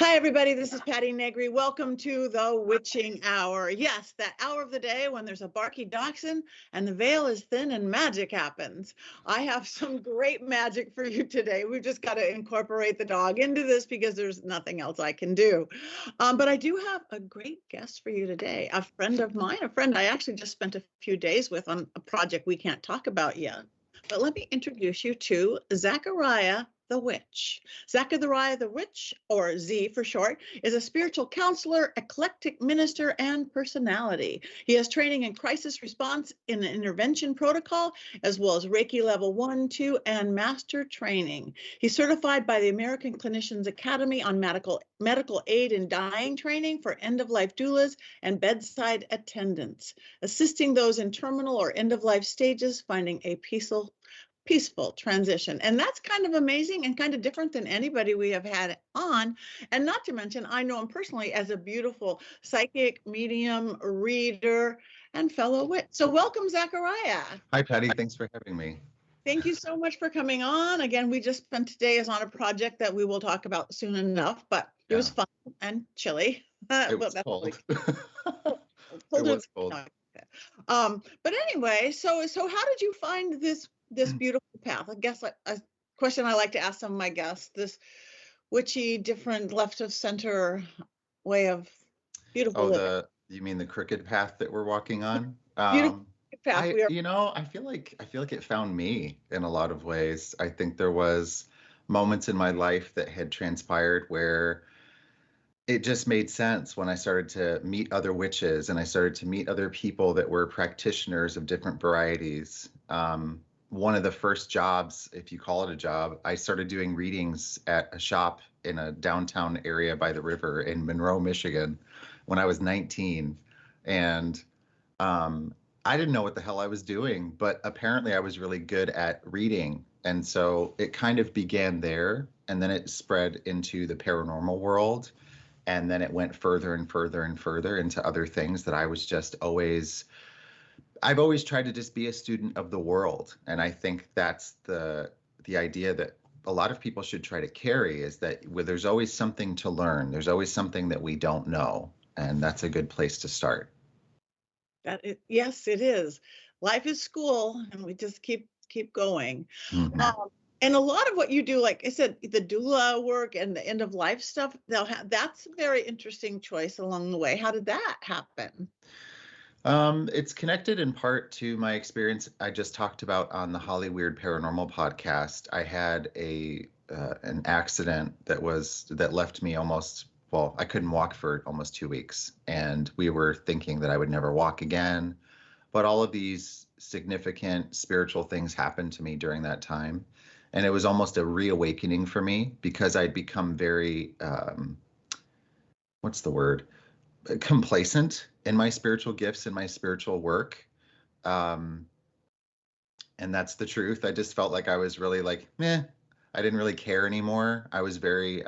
Hi, everybody. This is Patti Negri. Welcome to the Witching Hour. Yes, that hour of the day when there's a barky dachshund and the veil is thin and magic happens. I have some great magic for you today. We've just got to incorporate the dog into this because there's nothing else I can do. But I do have a great guest for you today, a friend of mine, a friend I actually just spent a few days with on a project we can't talk about yet. But let me introduce you to Zachariah the Witch. Zachariah the Witch, or Z for short, is a spiritual counselor, eclectic minister, and personality. He has training in crisis response in the intervention protocol, as well as Reiki level 1, 2, and master training. He's certified by the American Clinicians Academy on medical aid in dying training for end-of-life doulas and bedside attendants, assisting those in terminal or end-of-life stages finding a peaceful transition. And that's kind of amazing and kind of different than anybody we have had on. And not to mention, I know him personally as a beautiful psychic, medium, reader, and fellow witch. So welcome, Zachariah. Hi, Patty. Thanks for having me. Thank you so much for coming on. Again, we just spent today on a project that we will talk about soon enough, but it was fun and chilly. It was cold. It was cold. But anyway, so how did you find this beautiful path? I guess a question I like to ask some of my guests, this witchy, different left of center way of beautiful living. You mean the crooked path that we're walking on? Beautiful path. I feel like it found me in a lot of ways. I think there was moments in my life that had transpired where it just made sense when I started to meet other witches and I started to meet other people that were practitioners of different varieties. One of the first jobs, if you call it a job, I started doing readings at a shop in a downtown area by the river in Monroe, Michigan, when I was 19. And I didn't know what the hell I was doing, but apparently I was really good at reading. And so it kind of began there, and then it spread into the paranormal world. And then it went further and further and further into other things that I was just I've always tried to just be a student of the world. And I think that's the idea that a lot of people should try to carry, is that there's always something to learn. There's always something that we don't know. And that's a good place to start. Yes, it is. Life is school, and we just keep going. Mm-hmm. And a lot of what you do, like I said, the doula work and the end of life stuff, that's a very interesting choice along the way. How did that happen? It's connected in part to my experience I just talked about on the Holly Weird Paranormal podcast. I had an accident that left me I couldn't walk for almost 2 weeks, and we were thinking that I would never walk again. But all of these significant spiritual things happened to me during that time. And it was almost a reawakening for me because I'd become very, complacent in my spiritual gifts and my spiritual work. And that's the truth. I just felt like I was really like, I didn't really care anymore. I was very,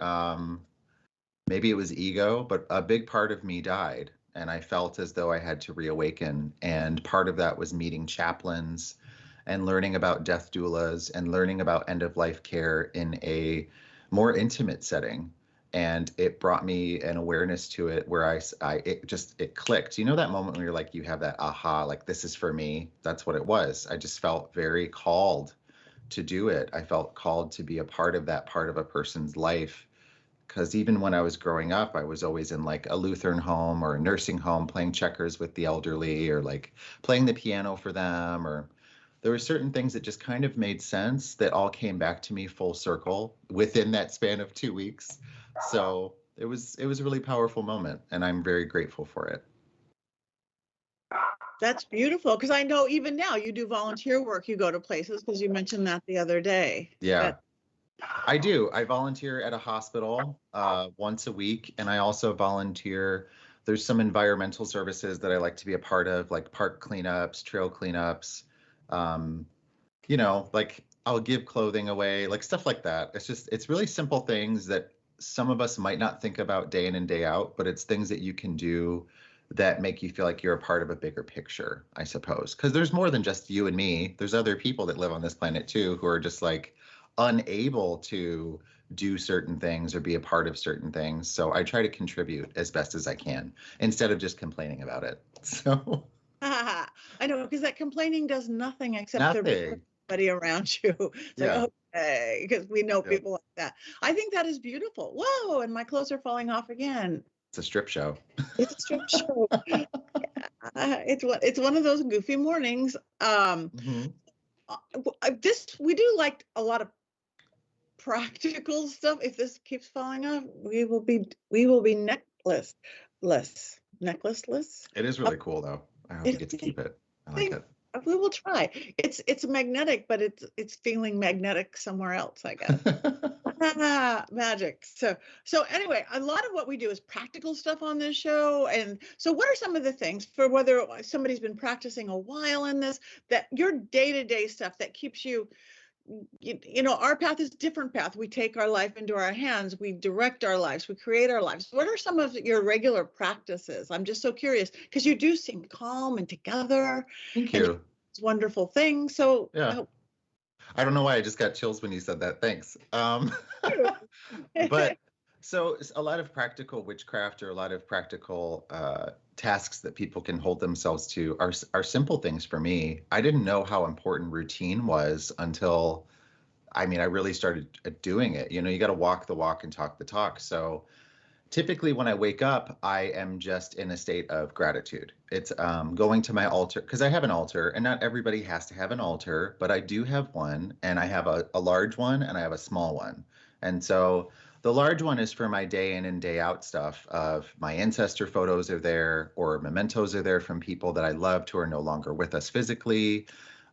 maybe it was ego, but a big part of me died. And I felt as though I had to reawaken. And part of that was meeting chaplains and learning about death doulas and learning about end-of-life care in a more intimate setting. And it brought me an awareness to it where it clicked. You know that moment when you're like, you have that aha, like this is for me. That's what it was. I just felt very called to do it. I felt called to be a part of that part of a person's life. Because even when I was growing up, I was always in like a Lutheran home or a nursing home playing checkers with the elderly, or like playing the piano for them, or there were certain things that just kind of made sense that all came back to me full circle within that span of 2 weeks. So it was a really powerful moment, and I'm very grateful for it. That's beautiful, because I know even now you do volunteer work. You go to places, because you mentioned that the other day. Yeah, I do. I volunteer at a hospital once a week, and I also volunteer. There's some environmental services that I like to be a part of, like park cleanups, trail cleanups. Like I'll give clothing away, like stuff like that. It's really simple things that some of us might not think about day in and day out, but it's things that you can do that make you feel like you're a part of a bigger picture, I suppose. Because there's more than just you and me. There's other people that live on this planet too, who are just like unable to do certain things or be a part of certain things. So I try to contribute as best as I can instead of just complaining about it. So I know, because that complaining does nothing except to bring nothing. everybody around you. It's like, Yeah. okay, because we know Yeah. people like that. I think that is beautiful. Whoa, and my clothes are falling off again. It's a strip show. It's a strip show. Yeah, it's one of those goofy mornings. Mhm. This we do like a lot of practical stuff. If this keeps falling off, we will be necklaceless. It is really cool though. I hope you get to keep it. I like it. We will try. It's magnetic, but it's feeling magnetic somewhere else, I guess. Magic. So anyway, a lot of what we do is practical stuff on this show. And so what are some of the things, for whether somebody's been practicing a while in this, that your day-to-day stuff that keeps you, our path is a different path. We take our life into our hands. We direct our lives. We create our lives. What are some of your regular practices? I'm just so curious, because you do seem calm and together. Thank And you. it's wonderful thing. So Yeah. I don't know why I just got chills when you said that. Thanks. you. But so a lot of practical witchcraft, or a lot of practical tasks that people can hold themselves to are simple things for me. I didn't know how important routine was until, I mean, I really started doing it. You got to walk the walk and talk the talk. So typically when I wake up, I am just in a state of gratitude. It's going to my altar, because I have an altar, and not everybody has to have an altar, but I do have one, and I have a large one and I have a small one. And so the large one is for my day in and day out stuff, of my ancestor photos are there, or mementos are there from people that I loved who are no longer with us physically.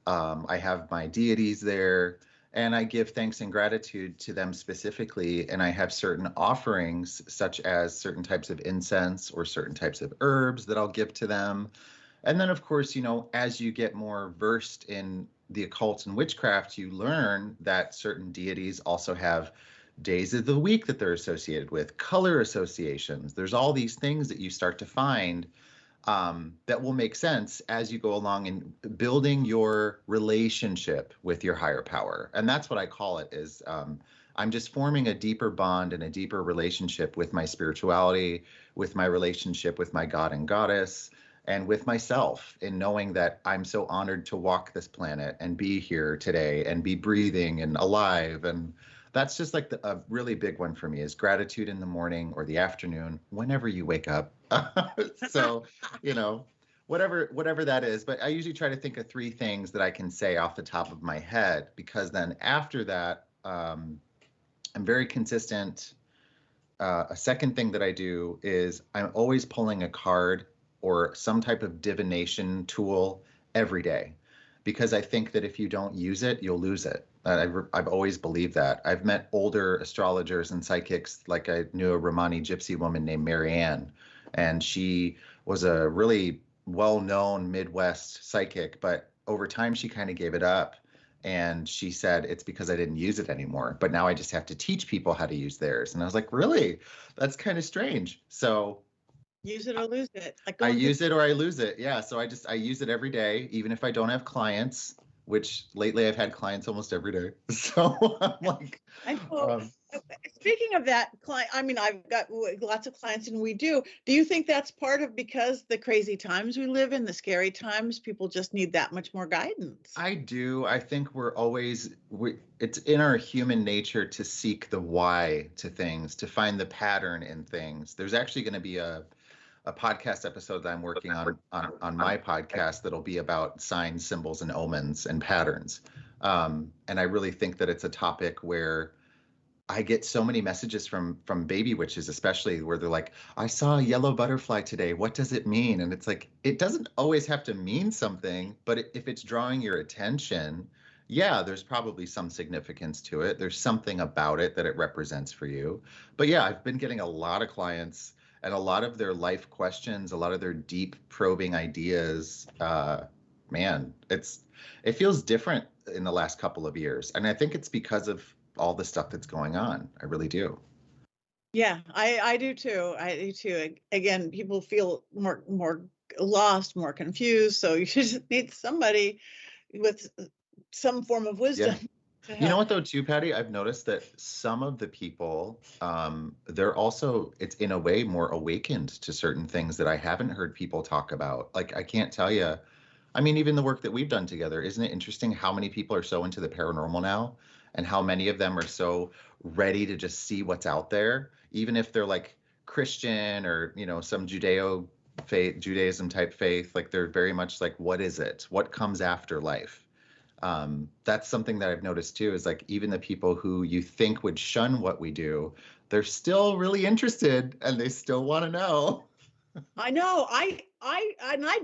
I have my deities there, and I give thanks and gratitude to them specifically. And I have certain offerings, such as certain types of incense or certain types of herbs that I'll give to them. And then, of course, as you get more versed in the occult and witchcraft, you learn that certain deities also have days of the week that they're associated with, color associations. There's all these things that you start to find that will make sense as you go along in building your relationship with your higher power. And that's what I call it, is I'm just forming a deeper bond and a deeper relationship with my spirituality, with my relationship with my God and goddess, and with myself, in knowing that I'm so honored to walk this planet and be here today and be breathing and alive. And that's just like a really big one for me, is gratitude in the morning or the afternoon, whenever you wake up. So, whatever that is. But I usually try to think of 3 things that I can say off the top of my head, because then after that, I'm very consistent. A second thing that I do is I'm always pulling a card or some type of divination tool every day, because I think that if you don't use it, you'll lose it. I've always believed that. I've met older astrologers and psychics, like I knew a Romani gypsy woman named Mary Ann, and she was a really well-known Midwest psychic, but over time she kind of gave it up. And she said, it's because I didn't use it anymore, but now I just have to teach people how to use theirs. And I was like, really? That's kind of strange. So Use it or lose it. Like I going use it or I lose it. Yeah. So I use it every day, even if I don't have clients, which lately I've had clients almost every day. So I'm like, I know. Speaking of that, client, I mean, I've got lots of clients, and we do. Do you think that's part of, because the crazy times we live in, the scary times, people just need that much more guidance? I do. I think it's in our human nature to seek the why to things, to find the pattern in things. There's actually going to be a podcast episode that I'm working on my podcast that'll be about signs, symbols, and omens and patterns. And I really think that it's a topic where I get so many messages from baby witches, especially, where they're like, I saw a yellow butterfly today. What does it mean? And it's like, it doesn't always have to mean something, but if it's drawing your attention, yeah, there's probably some significance to it. There's something about it that it represents for you. But yeah, I've been getting a lot of clients, and a lot of their life questions, a lot of their deep probing ideas. Man, it feels different in the last couple of years. And I think it's because of all the stuff that's going on. I really do. Yeah, I do too. I do too. Again, people feel more lost, more confused. So you just need somebody with some form of wisdom. Yeah. You know what though too, Patty? I've noticed that some of the people, they're also, it's in a way more awakened to certain things that I haven't heard people talk about. Like I can't tell you, I mean, even the work that we've done together, isn't it interesting how many people are so into the paranormal now and how many of them are so ready to just see what's out there, even if they're like Christian or, you know, some Judaism type faith, like they're very much like, what is it? What comes after life? That's something that I've noticed too, is like even the people who you think would shun what we do, they're still really interested and they still want to know. I know. I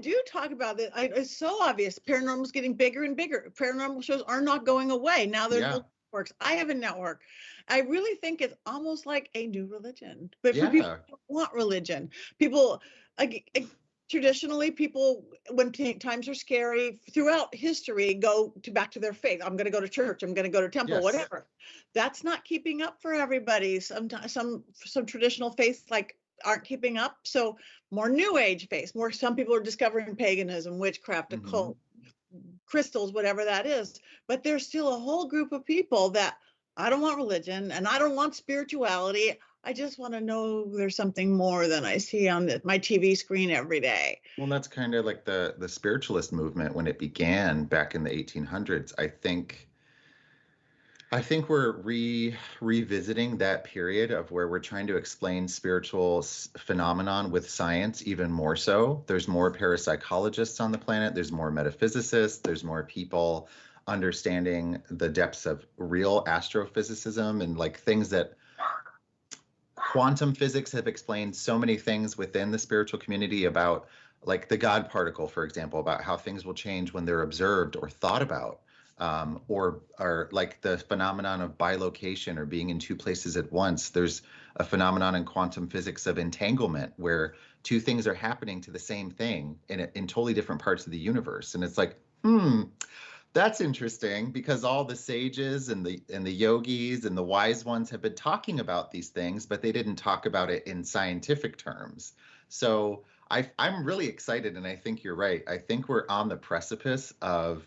do talk about it. It's so obvious. Paranormal's getting bigger and bigger. Paranormal shows are not going away. Now there's Yeah. networks. I have a network. I really think it's almost like a new religion. But for Yeah. people who don't want religion, people traditionally, people when times are scary throughout history go back to their faith. I'm going to go to church. I'm going to go to temple. Yes. Whatever. That's not keeping up for everybody. Sometimes some traditional faiths like aren't keeping up. So more new age faiths, more, some people are discovering paganism, witchcraft, occult, crystals, whatever that is. But there's still a whole group of people that I don't want religion and I don't want spirituality. I just want to know there's something more than I see on my TV screen every day. Well, that's kind of like the spiritualist movement when it began back in the 1800s. I think we're revisiting that period of where we're trying to explain spiritual phenomenon with science even more so. There's more parapsychologists on the planet. There's more metaphysicists. There's more people understanding the depths of real astrophysicism and like things that quantum physics have explained so many things within the spiritual community about, like the God particle, for example, about how things will change when they're observed or thought about. Or like the phenomenon of bilocation or being in two places at once. There's a phenomenon in quantum physics of entanglement where two things are happening to the same thing in totally different parts of the universe. And it's like, that's interesting because all the sages and the yogis and the wise ones have been talking about these things, but they didn't talk about it in scientific terms. So I'm really excited, and I think you're right. I think we're on the precipice of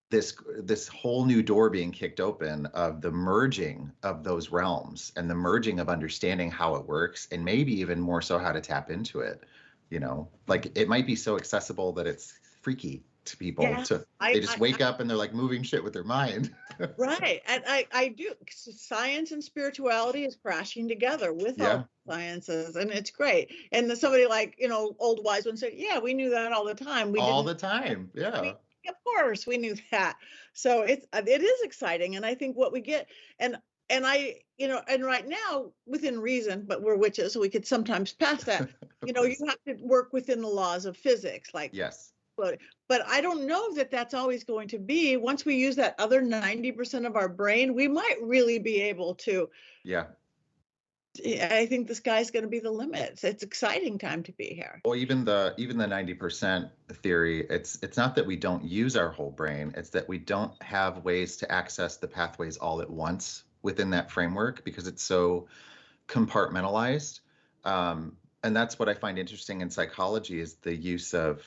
this whole new door being kicked open of the merging of those realms and the merging of understanding how it works, and maybe even more so how to tap into it. You know, like it might be so accessible that it's freaky to people. Yeah, They just wake up and they're like moving shit with their mind. Right. And I do. Science and spirituality is crashing together with all sciences, and it's great. And somebody like, old wise one said, yeah, we knew that all the time. The time. Yeah. I mean, of course we knew that. So it is exciting. And I think what we get, and I, and right now within reason, but we're witches, so we could sometimes pass that, you have to work within the laws of physics, like, yes. But I don't know that that's always going to be. Once we use that other 90% of our brain, we might really be able to. Yeah. I think the sky's going to be the limit. It's exciting time to be here. Well, even the 90% theory, it's not that we don't use our whole brain. It's that we don't have ways to access the pathways all at once within that framework because it's so compartmentalized. And that's what I find interesting in psychology is the use of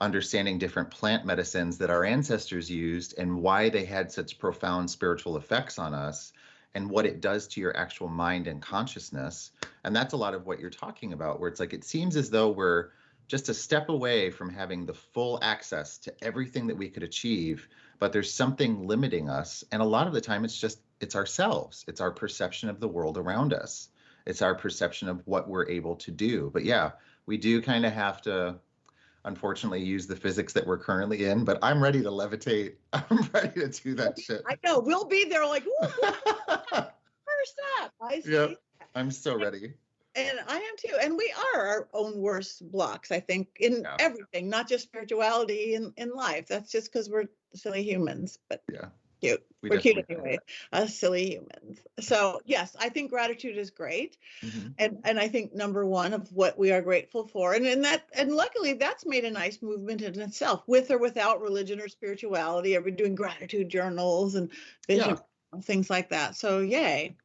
understanding different plant medicines that our ancestors used and why they had such profound spiritual effects on us and what it does to your actual mind and consciousness. And that's a lot of what you're talking about, where it's like, it seems as though we're just a step away from having the full access to everything that we could achieve, but there's something limiting us. And a lot of the time it's ourselves. It's our perception of the world around us. It's our perception of what we're able to do. But yeah, we do kind of have to, unfortunately, use the physics that we're currently in, but I'm ready to levitate. I'm ready to do that shit. I know, we'll be there like, first up. I see. Yep. I'm so ready. And I am too. And we are our own worst blocks, I think, in everything, not just spirituality in life. That's just because we're silly humans, but cute. We're cute anyway, us silly humans. So yes, I think gratitude is great. Mm-hmm. And I think number one of what we are grateful for. And luckily that's made a nice movement in itself, with or without religion or spirituality. We're doing gratitude journals and vision, things like that. So yay.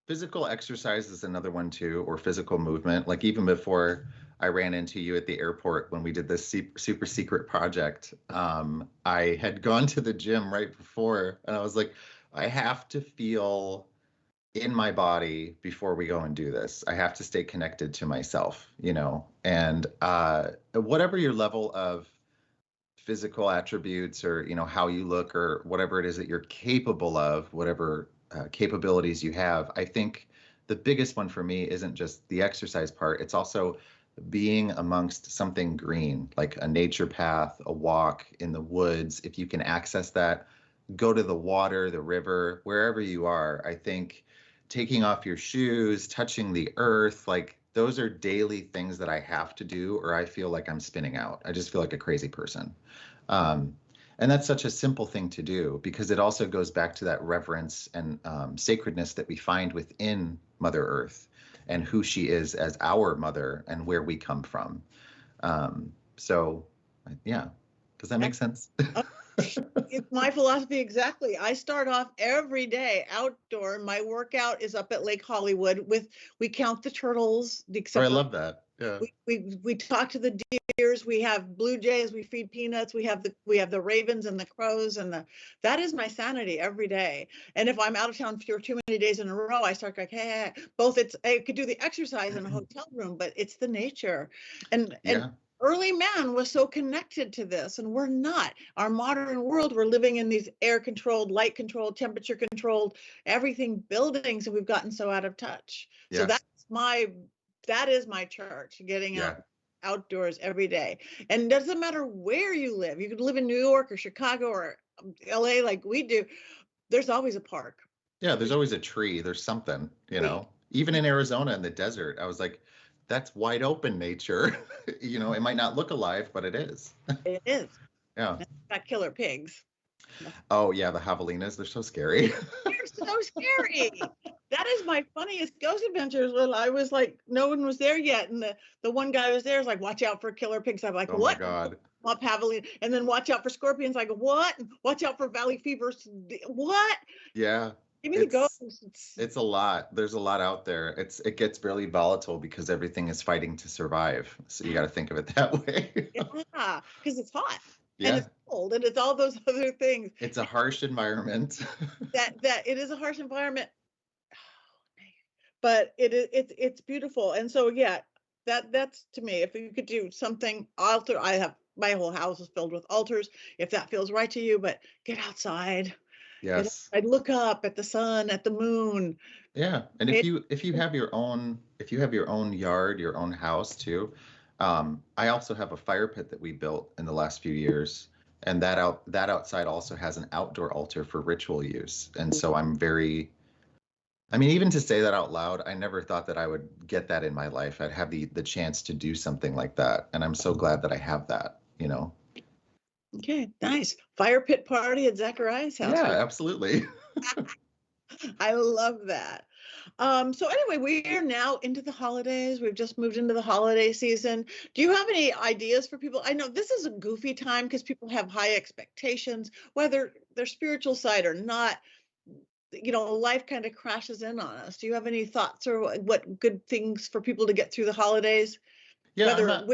Physical exercise is another one too, or physical movement. Like even before I ran into you at the airport when we did this super secret project, I had gone to the gym right before, and I was like, I have to feel in my body before we go and do this. I have to stay connected to myself, and whatever your level of physical attributes or how you look or whatever it is that you're capable of, whatever capabilities you have, I think the biggest one for me isn't just the exercise part, it's also being amongst something green, like a nature path, a walk in the woods. If you can access that, go to the water, the river, wherever you are. I think taking off your shoes, touching the earth, like those are daily things that I have to do, or I feel like I'm spinning out. I just feel like a crazy person. Um, and that's such a simple thing to do because it also goes back to that reverence and sacredness that we find within Mother Earth and who she is as our mother and where we come from. So, yeah, does that make sense? It's my philosophy exactly. I start off every day outdoor. My workout is up at Lake Hollywood we count the turtles. Oh, I love that. Yeah. We talk to the deers. We have blue jays. We feed peanuts. We have the ravens and the crows that is my sanity every day. And if I'm out of town for too many days in a row, I start like, hey, both I could do the exercise in a hotel room, but it's the nature and early man was so connected to this, and we're not. Our modern world, we're living in these air controlled, light controlled, temperature controlled, everything buildings, and we've gotten so out of touch. So that is my church, getting outdoors every day. And it doesn't matter where you live. You could live in New York or Chicago or LA like we do. There's always a park. Yeah, there's always a tree. There's something, Even in Arizona in the desert, I was like, that's wide open nature. It might not look alive, but it is. It is. Yeah. It's got killer pigs. Oh yeah, the javelinas, they're so scary. They're so scary. That is my funniest ghost adventures when I was like, no one was there yet. And the one guy was there is like, watch out for killer pigs. I'm like, what? Oh my God. Up javelina. And then watch out for scorpions. I go, what? Watch out for valley fevers. What? Yeah. Give me the ghosts. It's a lot. There's a lot out there. It gets really volatile because everything is fighting to survive. So you got to think of it that way. Yeah, because it's hot. Yeah. And it's cold, and it's all those other things. It's a harsh environment. that it is a harsh environment, but it's beautiful. And so that's to me. If you could do something altar, I have my whole house is filled with altars. If that feels right to you, but get outside. Yes. I'd look up at the sun, at the moon. Yeah, and if you have your own yard, your own house too. I also have a fire pit that we built in the last few years, and that outside also has an outdoor altar for ritual use. And so even to say that out loud, I never thought that I would get that in my life. I'd have the chance to do something like that, and I'm so glad that I have that. Okay, nice. Fire pit party at Zachariah's house. Yeah, absolutely. I love that. So anyway, we are now into the holidays. We've just moved into the holiday season. Do you have any ideas for people? I know this is a goofy time because people have high expectations, whether their spiritual side or not. Life kind of crashes in on us. Do you have any thoughts or what good things for people to get through the holidays? Yeah, whether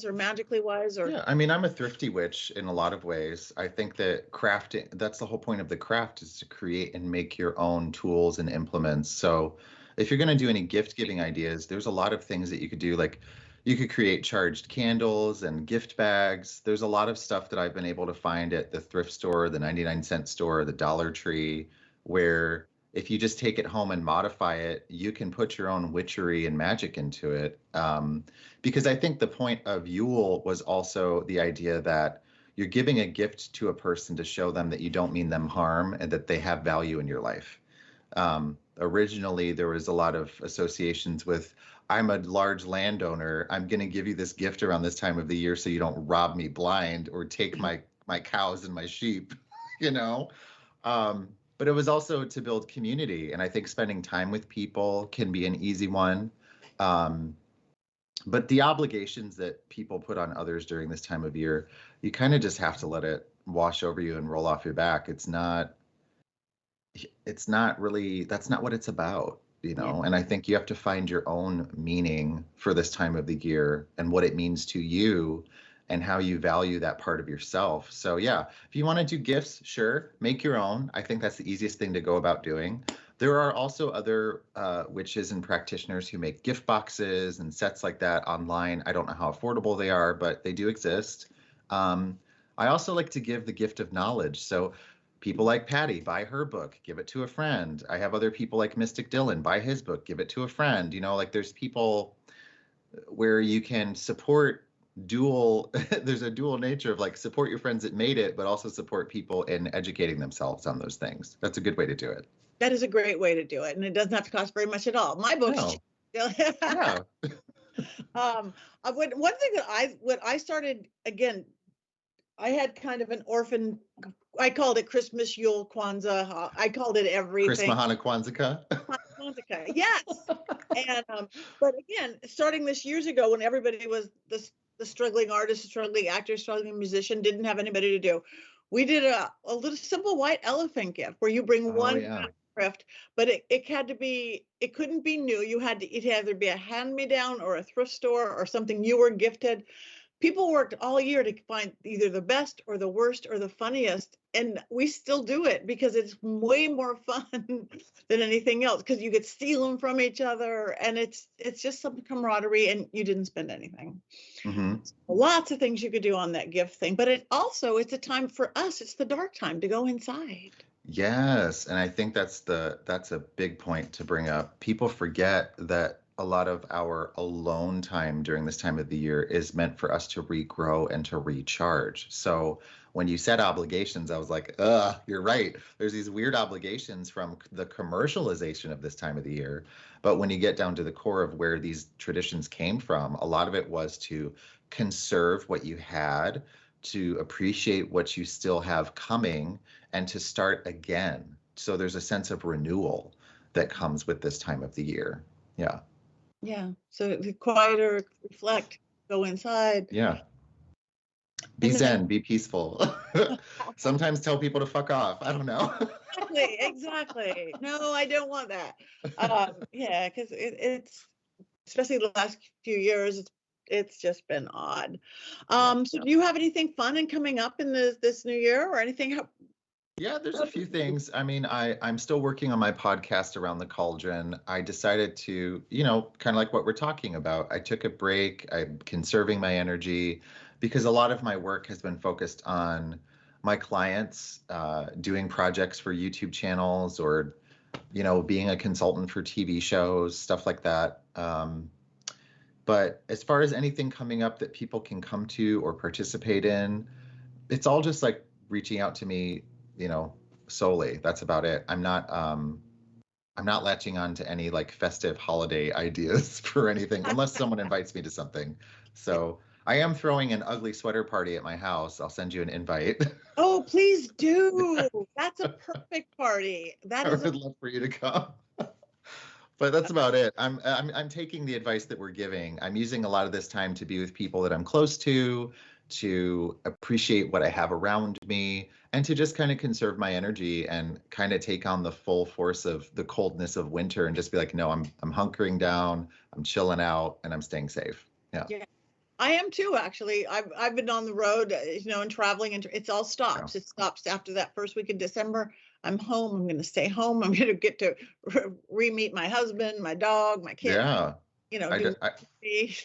or magically wise or I'm a thrifty witch in a lot of ways. I think that crafting, that's the whole point of the craft, is to create and make your own tools and implements. So if you're going to do any gift giving ideas, there's a lot of things that you could do. Like you could create charged candles and gift bags. There's a lot of stuff that I've been able to find at the thrift store, the 99-cent store, the Dollar Tree, where if you just take it home and modify it, you can put your own witchery and magic into it. Because I think the point of Yule was also the idea that you're giving a gift to a person to show them that you don't mean them harm and that they have value in your life. Originally, there was a lot of associations with, I'm a large landowner, I'm going to give you this gift around this time of the year so you don't rob me blind or take my cows and my sheep, But it was also to build community. And I think spending time with people can be an easy one. But the obligations that people put on others during this time of year, you kind of just have to let it wash over you and roll off your back. It's not really, that's not what it's about. And I think you have to find your own meaning for this time of the year and what it means to you and how you value that part of yourself. So yeah, if you want to do gifts, sure, make your own. I think that's the easiest thing to go about doing. There are also other witches and practitioners who make gift boxes and sets like that online. I don't know how affordable they are, but they do exist. I also like to give the gift of knowledge. So people like Patti, buy her book, give it to a friend. I have other people like Mystic Dylan, buy his book, give it to a friend. Like there's people where you can support dual, there's a dual nature of like support your friends that made it, but also support people in educating themselves on those things. That's a good way to do it. That is a great way to do it. And it doesn't have to cost very much at all. My book's cheap. Yeah. One thing that when I started, again, I had kind of an orphan, I called it Christmas, Yule, Kwanzaa. I called it everything. Christmas, Kwanzaa. Kwanzaa, yes. And, but again, starting this years ago when everybody was the struggling artist, struggling actor, struggling musician, didn't have anybody to do, we did a little simple white elephant gift where you bring one gift, but it had to be, it couldn't be new. It had to be a hand-me-down or a thrift store or something you were gifted. People worked all year to find either the best or the worst or the funniest. And we still do it because it's way more fun than anything else because you could steal them from each other. And it's just some camaraderie and you didn't spend anything. Mm-hmm. Lots of things you could do on that gift thing. But it's a time for us. It's the dark time to go inside. Yes. And I think that's a big point to bring up. People forget that a lot of our alone time during this time of the year is meant for us to regrow and to recharge. So when you said obligations, I was like, you're right. There's these weird obligations from the commercialization of this time of the year. But when you get down to the core of where these traditions came from, a lot of it was to conserve what you had, to appreciate what you still have coming, and to start again. So there's a sense of renewal that comes with this time of the year. Yeah. Yeah. So the quieter, reflect, go inside. Yeah. Be zen, be peaceful. Sometimes tell people to fuck off. I don't know. Exactly. No, I don't want that. Yeah, because it's especially the last few years, it's just been odd. So do you have anything fun and coming up in this new year or anything? Yeah, there's a few things. I mean, I'm still working on my podcast around the cauldron. I decided to, kind of like what we're talking about. I took a break. I'm conserving my energy because a lot of my work has been focused on my clients, doing projects for YouTube channels or, being a consultant for TV shows, stuff like that. But as far as anything coming up that people can come to or participate in, it's all just like reaching out to me, solely. That's about it. I'm not latching on to any like festive holiday ideas for anything unless someone invites me to something. So I am throwing an ugly sweater party at my house. I'll send you an invite. Oh, please do. That's a perfect party. I would love for you to come. But that's about it. I'm taking the advice that we're giving. I'm using a lot of this time to be with people that I'm close to appreciate what I have around me, and to just kind of conserve my energy and kind of take on the full force of the coldness of winter and just be like, no, I'm hunkering down, I'm chilling out, and I'm staying safe. Yeah. I am too, actually. I've been on the road, and traveling, and it's all stops. Yeah. It stops after that first week in December. I'm home. I'm going to stay home. I'm going to get to re-meet my husband, my dog, my kid. Yeah. Do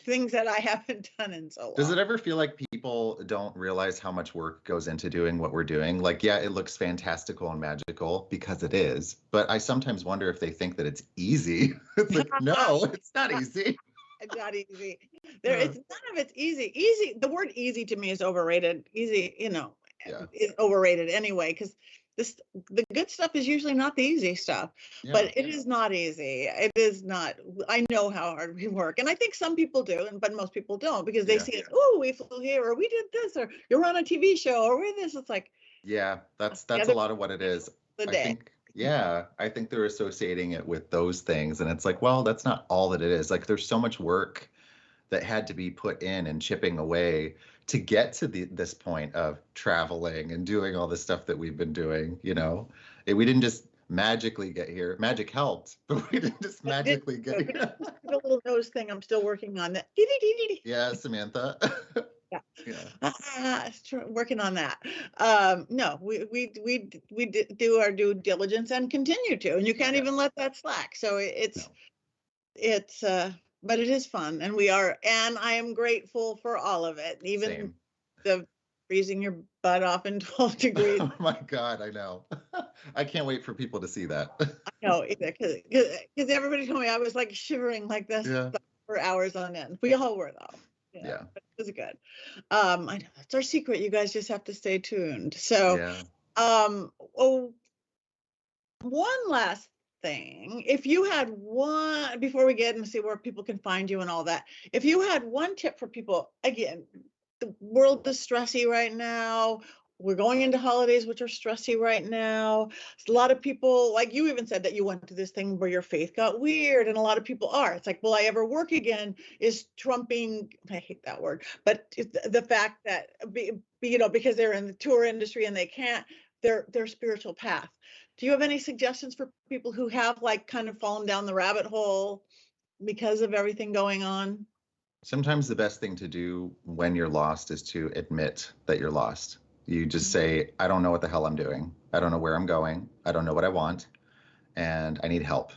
things that I haven't done in so long. Does it ever feel like people don't realize how much work goes into doing what we're doing? Like, yeah, it looks fantastical and magical because it is, but I sometimes wonder if they think that it's easy. It's like, no, it's not easy. It's not easy. It's none of it's easy. Easy. The word easy to me is overrated. Easy, is overrated anyway, because the good stuff is usually not the easy stuff, but it is not easy. It is not. I know how hard we work, and I think some people do, but most people don't, because they see it. Oh, we flew here, or we did this, or you're on a TV show, or we're this. It's like, that's a lot of what it is. I think they're associating it with those things, and it's like, well, that's not all that it is. Like, there's so much work that had to be put in and chipping away to get to this point of traveling and doing all the stuff that we've been doing. We didn't just magically get here. Magic helped, but we didn't just magically get here. The little nose thing, I'm still working on that. Yeah, Samantha. Yeah. Yeah. Working on that. No, we do our due diligence and continue to, and you can't even let that slack. So but it is fun, and and I am grateful for all of it, even Same. the freezing your butt off in 12 degrees. Oh my God, I know. I can't wait for people to see that. I know, because everybody told me I was like shivering like this for hours on end. We all were though. Yeah. But it was good. I know that's our secret. You guys just have to stay tuned. So, one last thing. If you had one, before we get and see where people can find you and all that, if you had one tip for people, again, the world is stressy right now. We're going into holidays, which are stressy right now. A lot of people, like you even said that you went to this thing where your faith got weird, and a lot of people are. It's like, will I ever work again? Is trumping, I hate that word, but the fact that, because they're in the tour industry and they can't, their spiritual path. Do you have any suggestions for people who have like kind of fallen down the rabbit hole because of everything going on? Sometimes the best thing to do when you're lost is to admit that you're lost. You just say, I don't know what the hell I'm doing. I don't know where I'm going. I don't know what I want. And I need help.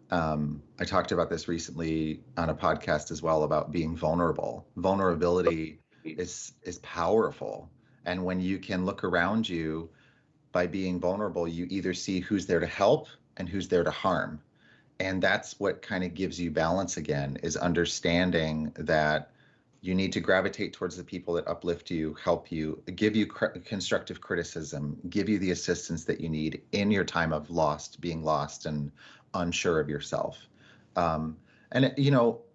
I talked about this recently on a podcast as well about being vulnerable. Vulnerability is powerful. And when you can look around you by being vulnerable, you either see who's there to help and who's there to harm. And that's what kind of gives you balance again, is understanding that you need to gravitate towards the people that uplift you, help you, give you constructive criticism, give you the assistance that you need in your time of being lost and unsure of yourself. And,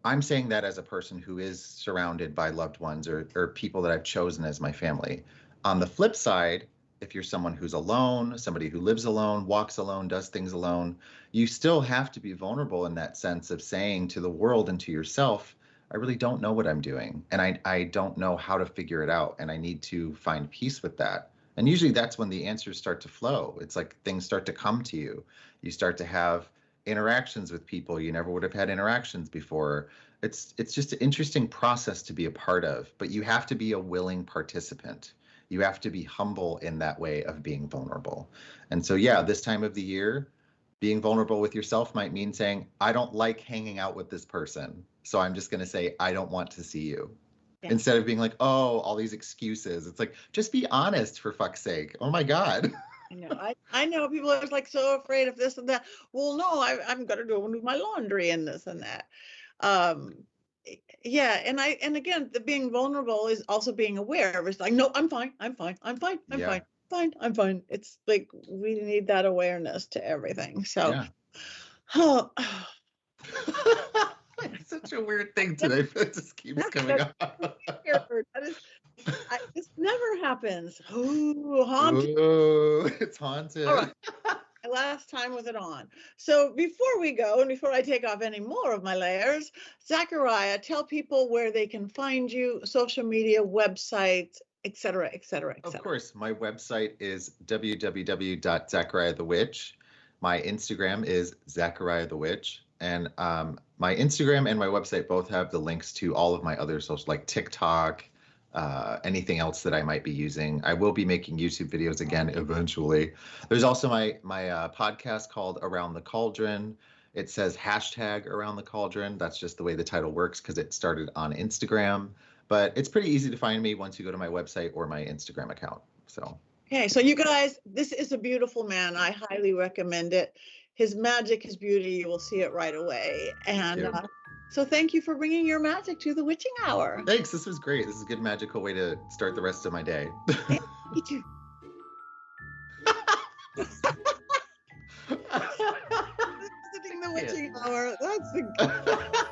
I'm saying that as a person who is surrounded by loved ones or people that I've chosen as my family. On the flip side, if you're someone who's alone, somebody who lives alone, walks alone, does things alone, you still have to be vulnerable in that sense of saying to the world and to yourself, I really don't know what I'm doing, and I don't know how to figure it out, and I need to find peace with that. And usually that's when the answers start to flow. It's like things start to come to you. You start to have interactions with people you never would have had interactions before. It's just an interesting process to be a part of, but you have to be a willing participant. You have to be humble in that way of being vulnerable. And so, this time of the year, being vulnerable with yourself might mean saying, I don't like hanging out with this person, so I'm just going to say, I don't want to see you. Yeah. Instead of being like, oh, all these excuses. It's like, just be honest, for fuck's sake. Oh my God. I know people are like so afraid of this and that. Well, no, I'm going to do my laundry and this and that. And again, the being vulnerable is also being aware. It's like, no, I'm fine. It's like we need that awareness to everything. So, It's such a weird thing today. It just keeps coming up. This never happens. Ooh, haunted. Ooh, it's haunted. All right. Last time with it on. So before we go, and before I take off any more of my layers, Zachariah, tell people where they can find you, social media, websites, etc., etc., etc. Of course, my website is www.Zachariah The Witch. My Instagram is Zachariah The Witch. And my Instagram and my website both have the links to all of my other social, like TikTok, anything else that I might be using. I will be making YouTube videos again eventually. There's also my podcast called Around the Cauldron. It says #Around the Cauldron. That's just the way the title works because it started on Instagram. But it's pretty easy to find me once you go to my website or my Instagram account. So. Okay, so you guys, this is a beautiful man. I highly recommend it. His magic, his beauty, you will see it right away. And so thank you for bringing your magic to the witching hour. Thanks. This was great. This is a good magical way to start the rest of my day. Me too. Visiting the witching hour. That's the